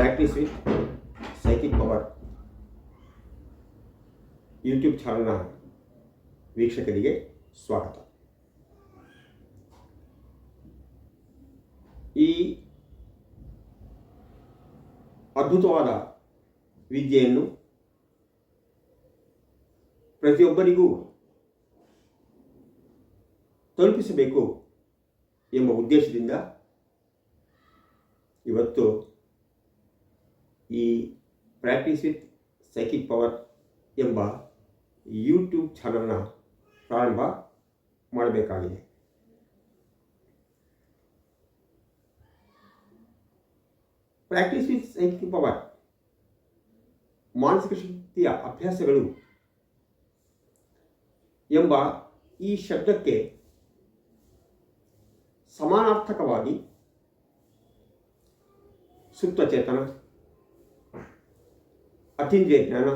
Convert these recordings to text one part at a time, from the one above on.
Practice with psychic power YouTube ಚಾನಲ್ನ ವೀಕ್ಷಕರಿಗೆ ಸ್ವಾಗತ. ಈ ಅದ್ಭುತವಾದ ವಿದ್ಯೆಯನ್ನು ಪ್ರತಿಯೊಬ್ಬರಿಗೂ ತಲುಪಿಸಬೇಕು ಎಂಬ ಉದ್ದೇಶದಿಂದ ಇವತ್ತು ಈ ಪ್ರಾಕ್ಟೀಸ್ ವಿತ್ ಸೈಕಿಕ್ ಪವರ್ ಎಂಬ ಯೂಟ್ಯೂಬ್ ಚಾನಲ್ನ ಪ್ರಾರಂಭ ಮಾಡಬೇಕಾಗಿದೆ. ಪ್ರಾಕ್ಟೀಸ್ ವಿತ್ ಸೈಕಿಕ್ ಪವರ್ ಮಾನಸಿಕ ಶಕ್ತಿಯ ಅಭ್ಯಾಸಗಳು ಎಂಬ ಈ ಶಬ್ದಕ್ಕೆ ಸಮಾನಾರ್ಥಕವಾಗಿ ಸುಪ್ತಚೇತನ, ಅತೀಂದ್ರಿಯ ಜ್ಞಾನ,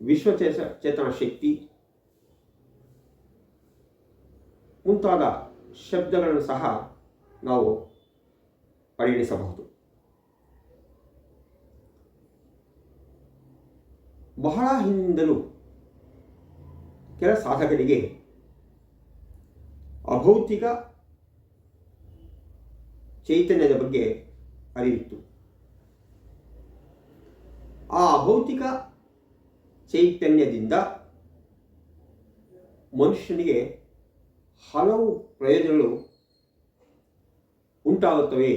ವಿಶ್ವಚೇತನ ಶಕ್ತಿ ಮುಂತಾದ ಶಬ್ದಗಳನ್ನು ಸಹ ನಾವು ಪರಿಗಣಿಸಬಹುದು. ಬಹಳ ಹಿಂದಿನಿಂದಲೂ ಕೆಲ ಸಾಧಕರಿಗೆ ಅಭೌತಿಕ ಚೈತನ್ಯದ ಬಗ್ಗೆ ಅರಿವಿತ್ತು. ಆ ಅಭೌತಿಕ ಚೈತನ್ಯದಿಂದ ಮನುಷ್ಯನಿಗೆ ಹಲವು ಪ್ರಯೋಜನಗಳು ಉಂಟಾಗುತ್ತವೆ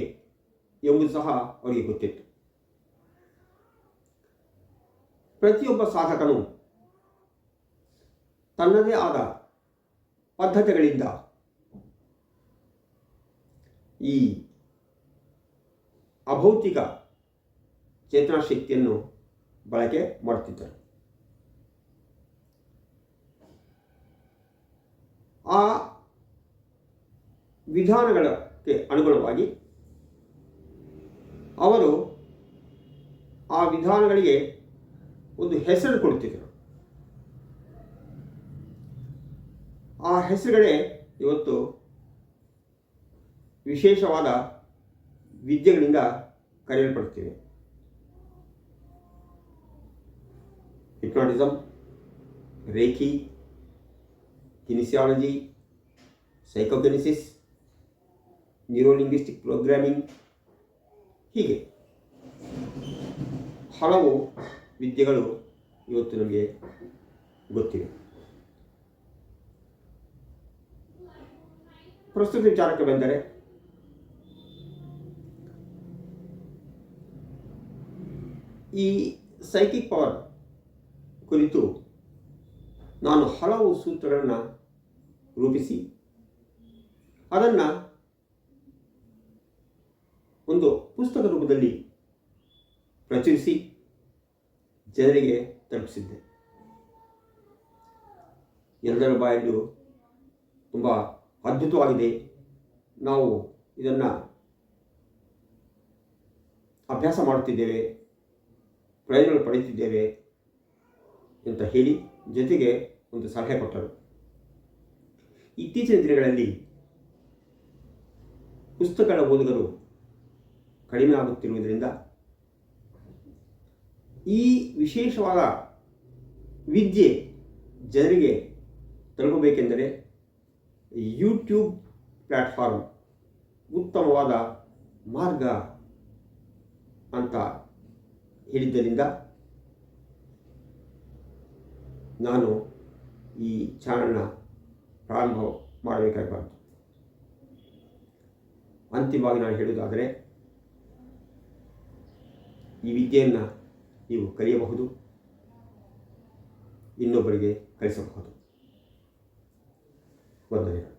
ಎಂಬುದು ಸಹ ಅವರಿಗೆ ಗೊತ್ತಿತ್ತು. ಪ್ರತಿಯೊಬ್ಬ ಸಾಧಕನು ತನ್ನದೇ ಆದ ಪದ್ಧತಿಗಳಿಂದ ಈ ಅಭೌತಿಕ ಚೇತನಾ ಶಕ್ತಿಯನ್ನು ಬಳಕೆ ಮಾಡುತ್ತಿದ್ದರು. ಆ ವಿಧಾನಗಳಿಗೆ ಅನುಗುಣವಾಗಿ ಅವರು ಆ ವಿಧಾನಗಳಿಗೆ ಒಂದು ಹೆಸರು ಕೊಡುತ್ತಿದ್ದರು. ಆ ಹೆಸರುಗಳೇ ಇವತ್ತು ವಿಶೇಷವಾದ ವಿದ್ಯೆಗಳಿಂದ ಕರೆಯಲ್ಪಡುತ್ತಿವೆ. ಹಿಪ್ನಾಟಿಸಮ್, ರೇಖಿ, ಕಿನಿಸಿಯಾಲಜಿ, ಸೈಕೋಗೆನಿಸಿಸ್, ನ್ಯೂರೋಲಿಂಗ್ವಿಸ್ಟಿಕ್ ಪ್ರೋಗ್ರಾಮಿಂಗ್, ಹೀಗೆ ಹಲವು ವಿದ್ಯೆಗಳು ಇವತ್ತು ನಮಗೆ ಗೊತ್ತಿವೆ. ಪ್ರಸ್ತುತ ವಿಚಾರಕ್ಕೆ ಬಂದರೆ ಈ ಸೈಕಿಕ್ ಪವರ್ ಕುರಿತು ನಾನು ಹಲವು ಸೂತ್ರಗಳನ್ನು ರೂಪಿಸಿ ಅದನ್ನು ಒಂದು ಪುಸ್ತಕ ರೂಪದಲ್ಲಿ ಪ್ರಚುರಿಸಿ ಜನರಿಗೆ ತಲುಪಿಸಿದ್ದೆ. ಎಲ್ಲರ ಬಾಯಲ್ಲೂ ತುಂಬ ಅದ್ಭುತವಾಗಿದೆ, ನಾವು ಇದನ್ನು ಅಭ್ಯಾಸ ಮಾಡುತ್ತಿದ್ದೇವೆ, ಪ್ರಯೋಜನ ಪಡೆಯುತ್ತಿದ್ದೇವೆ ಅಂತ ಹೇಳಿ ಜೊತೆಗೆ ಒಂದು ಸಲಹೆ ಕೊಟ್ಟರು. ಇತ್ತೀಚಿನ ದಿನಗಳಲ್ಲಿ ಪುಸ್ತಕಗಳ ಓದುಗರು ಕಡಿಮೆ ಆಗುತ್ತಿರುವುದರಿಂದ ಈ ವಿಶೇಷವಾದ ವಿದ್ಯೆ ಜನರಿಗೆ ತಲುಪಬೇಕೆಂದರೆ ಯೂಟ್ಯೂಬ್ ಪ್ಲ್ಯಾಟ್ಫಾರ್ಮ್ ಉತ್ತಮವಾದ ಮಾರ್ಗ ಅಂತ ಹೇಳಿದ್ದರಿಂದ ನಾನು ಈ ಚಾನಲ್ನ ಪ್ರಾರಂಭ ಮಾಡಬೇಕಾಗಿ ಬಂತು. ಅಂತಿಮವಾಗಿ ನಾನು ಹೇಳುವುದಾದರೆ ಈ ವಿದ್ಯೆಯನ್ನು ನೀವು ಕಲಿಯಬಹುದು, ಇನ್ನೊಬ್ಬರಿಗೆ ಕಲಿಸಬಹುದು. ವಂದನೆಗಳು.